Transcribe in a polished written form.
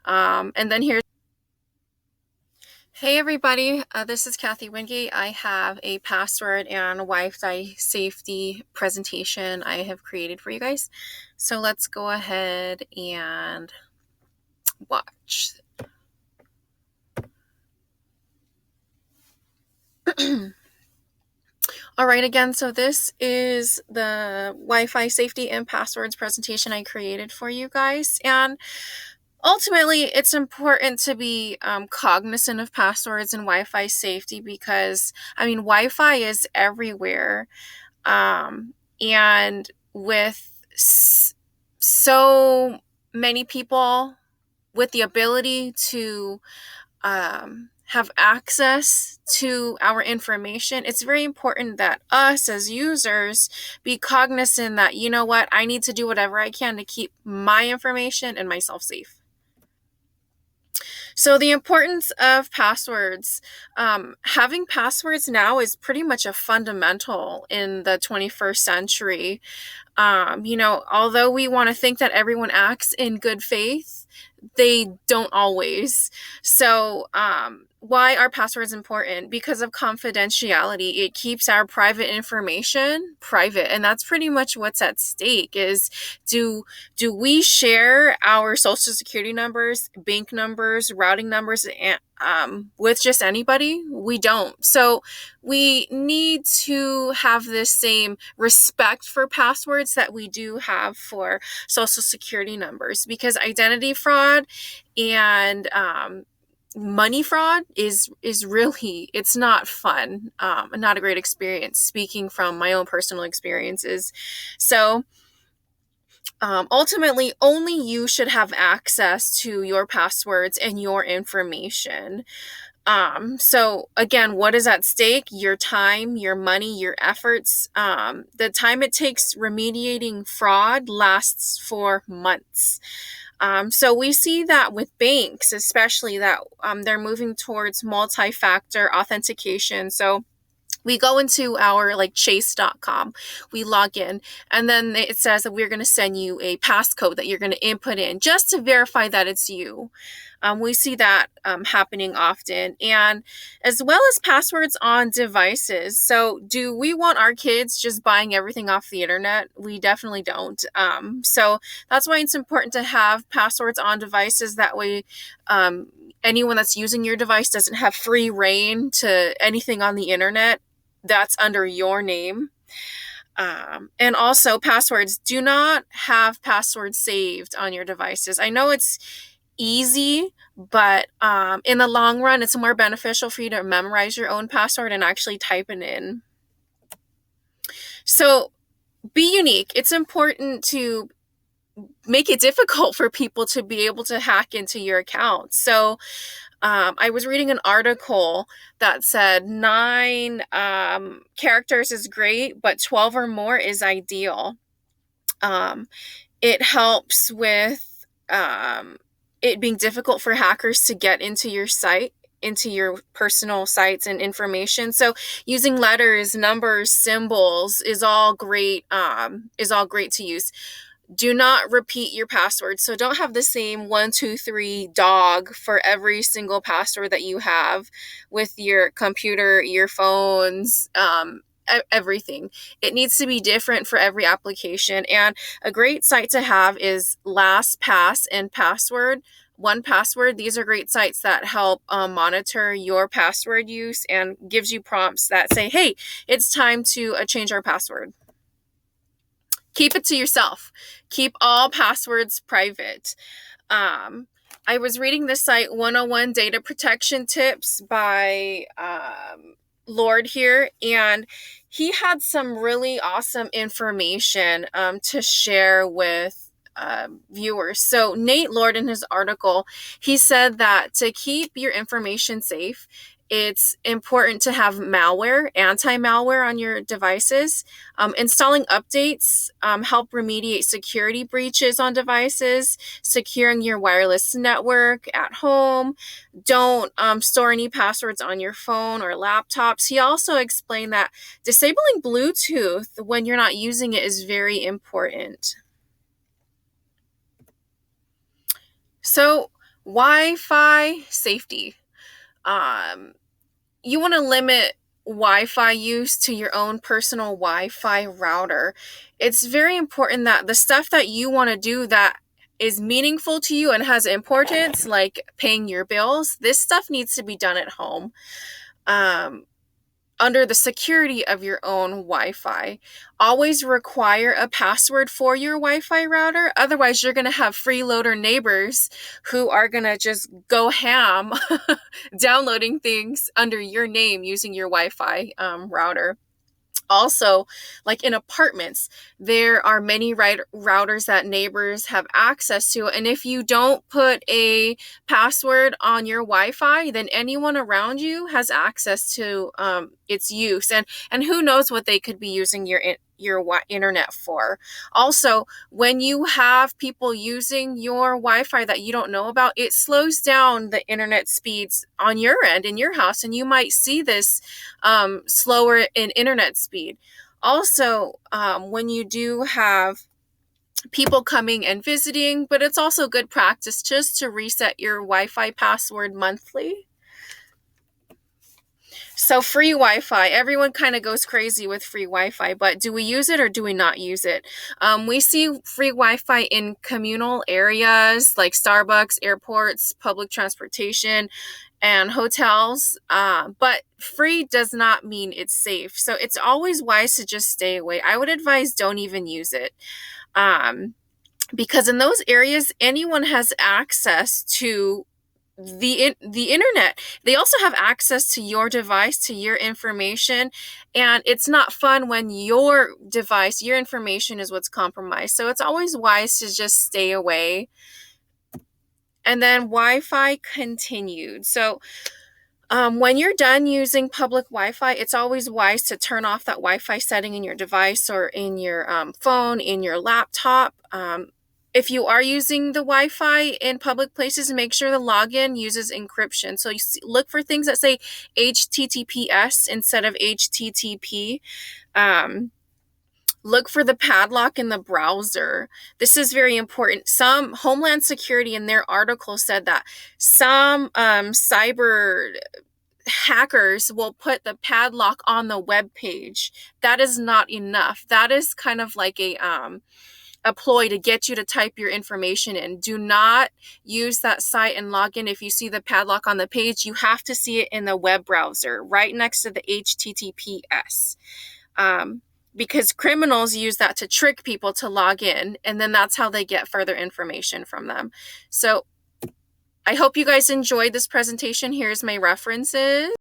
And then here's Hey everybody, this is Kathy Wingate. I have a password and Wi-Fi safety presentation I have created for you guys. So let's go ahead and watch. All right, again, so this is the Wi-Fi safety and passwords presentation I created for you guys. And ultimately, it's important to be cognizant of passwords and Wi-Fi safety because, Wi-Fi is everywhere. And with so many people with the ability to have access to our information, it's very important that us as users be cognizant that, you know what, I need to do whatever I can to keep my information and myself safe. So the importance of passwords. Having passwords now is pretty much a fundamental in the 21st century. Although we want to think that everyone acts in good faith, they don't always. So, why are passwords important? Because of confidentiality. It keeps our private information private, and that's pretty much what's at stake. Is do we share our social security numbers, bank numbers, routing numbers, and with just anybody? We don't. So we need to have this same respect for passwords that we do have for social security numbers, because identity fraud and money fraud is really, it's not fun, not a great experience, speaking from my own personal experiences. So ultimately, only you should have access to your passwords and your information. So again, what is at stake? Your time, your money, your efforts. The time it takes remediating fraud lasts for months. So we see that with banks, especially that they're moving towards multi-factor authentication. So we go into our chase.com, we log in, and then it says that we're going to send you a passcode that you're going to input in just to verify that it's you. We see that happening often, and as well as passwords on devices. So do we want our kids just buying everything off the internet? We definitely don't. So that's why it's important to have passwords on devices. That way, anyone that's using your device doesn't have free reign to anything on the internet that's under your name. And also, passwords. Do not have passwords saved on your devices. I know it's easy, but in the long run, it's more beneficial for you to memorize your own password and actually type it in. So be unique. It's important to make it difficult for people to be able to hack into your account. So I was reading an article that said 9 characters is great, but 12 or more is ideal. It helps with it being difficult for hackers to get into your site, into your personal sites and information. So using letters, numbers, symbols is all great to use. Do not repeat your password. So don't have the same 123 dog for every single password that you have with your computer, your phones, everything. It needs to be different for every application. And a great site to have is LastPass and Password. 1Password. These are great sites that help monitor your password use and gives you prompts that say, hey, it's time to change our password. Keep it to yourself. Keep all passwords private. I was reading the site 101 Data Protection Tips by Lord here, and he had some really awesome information to share with viewers. So Nate Lord, in his article, he said that to keep your information safe, it's important to have malware, anti-malware on your devices. Installing updates help remediate security breaches on devices, securing your wireless network at home. Don't store any passwords on your phone or laptops. He also explained that disabling Bluetooth when you're not using it is very important. So, Wi-Fi safety. Um, you want to limit Wi-Fi use to your own personal Wi-Fi router. It's very important that the stuff that you want to do that is meaningful to you and has importance, like paying your bills, this stuff needs to be done at home. Um, under the security of your own Wi-Fi. Always require a password for your Wi-Fi router. Otherwise, you're going to have freeloader neighbors who are going to just go ham downloading things under your name using your Wi-Fi router. Also, like in apartments, there are many routers that neighbors have access to. And if you don't put a password on your Wi-Fi, then anyone around you has access to its use. And who knows what they could be using your internet for. Also, when you have people using your Wi-Fi that you don't know about, it slows down the internet speeds on your end in your house, and you might see this slower in internet speed. Also, when you do have people coming and visiting, but it's also good practice just to reset your Wi-Fi password monthly. So free Wi-Fi, everyone kind of goes crazy with free Wi-Fi, but do we use it or do we not use it? We see free Wi-Fi in communal areas like Starbucks, airports, public transportation, and hotels, but free does not mean it's safe. So it's always wise to just stay away. I would advise don't even use it. Because in those areas, anyone has access to the internet. They also have access to your device, to your information, and it's not fun when your device, your information is what's compromised. So it's always wise to just stay away. And then Wi-Fi continued. So when you're done using public Wi-Fi, it's always wise to turn off that Wi-Fi setting in your device or in your phone, in your laptop. If you are using the Wi-Fi in public places, make sure the login uses encryption. So look for things that say HTTPS instead of HTTP. Look for the padlock in the browser. This is very important. Some Homeland Security in their article said that some cyber hackers will put the padlock on the web page. That is not enough. That is kind of like a ploy to get you to type your information in. Do not use that site and log in if you see the padlock on the page. You have to see it in the web browser right next to the HTTPS. Because criminals use that to trick people to log in, and then that's how they get further information from them. So I hope you guys enjoyed this presentation. Here's my references.